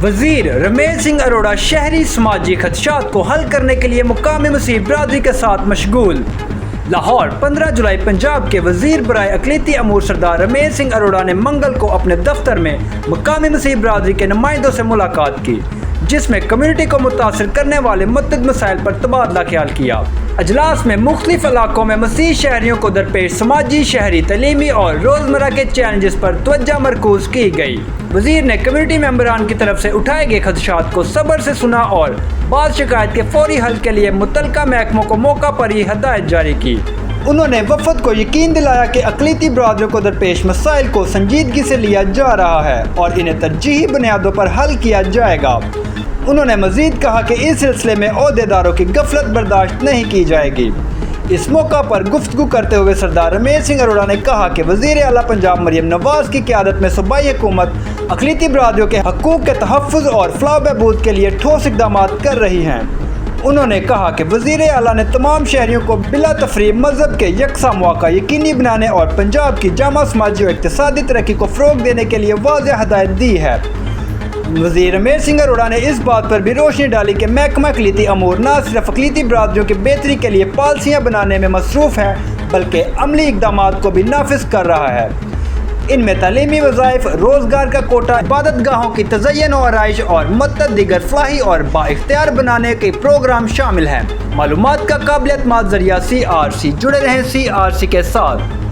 وزیر رمیش سنگھ اروڑہ شہری سماجی خدشات کو حل کرنے کے لیے مقامی مسیح برادری کے ساتھ مشغول۔ لاہور، 15 جولائی۔ پنجاب کے وزیر برائے اقلیتی امور سردار رمیش سنگھ اروڑہ نے منگل کو اپنے دفتر میں مقامی مسیح برادری کے نمائندوں سے ملاقات کی، جس میں کمیونٹی کو متاثر کرنے والے متعدد مسائل پر تبادلہ خیال کیا۔ اجلاس میں مختلف علاقوں میں مسیحی شہریوں کو درپیش سماجی، شہری، تعلیمی اور روزمرہ کے چیلنجز پر توجہ مرکوز کی گئی۔ وزیر نے کمیونٹی ممبران کی طرف سے اٹھائے گئے خدشات کو صبر سے سنا اور بعض شکایات کے فوری حل کے لیے متعلقہ محکموں کو موقع پر ہی ہدایت جاری کی۔ انہوں نے وفد کو یقین دلایا کہ اقلیتی برادریوں کو درپیش مسائل کو سنجیدگی سے لیا جا رہا ہے اور انہیں ترجیحی بنیادوں پر حل کیا جائے گا۔ انہوں نے مزید کہا کہ اس سلسلے میں عہدیداروں کی غفلت برداشت نہیں کی جائے گی۔ اس موقع پر گفتگو کرتے ہوئے سردار رمیش سنگھ اروڑہ نے کہا کہ وزیر اعلیٰ پنجاب مریم نواز کی قیادت میں صوبائی حکومت اقلیتی برادریوں کے حقوق کے تحفظ اور فلاح و بہبود کے لیے ٹھوس اقدامات کر رہی ہیں۔ انہوں نے کہا کہ وزیر اعلیٰ نے تمام شہریوں کو بلا تفریق مذہب کے یکساں مواقع یقینی بنانے اور پنجاب کی جامع سماجی اور اقتصادی ترقی کو فروغ دینے کے لیے واضح ہدایت دی ہے۔ وزیر رمیش سنگھ اروڑہ نے اس بات پر بھی روشنی ڈالی کہ محکمہ اقلیتی امور نہ صرف اقلیتی برادریوں کی بہتری کے لیے پالیسیاں بنانے میں مصروف ہے بلکہ عملی اقدامات کو بھی نافذ کر رہا ہے۔ ان میں تعلیمی وظائف، روزگار کا کوٹا، عبادت گاہوں کی تزئین و آرائش اور متعدد دیگر فلاحی اور بااختیار بنانے کے پروگرام شامل ہیں۔ معلومات کا قابل اعتماد ذریعہ CRC، جڑے رہیں CRC کے ساتھ۔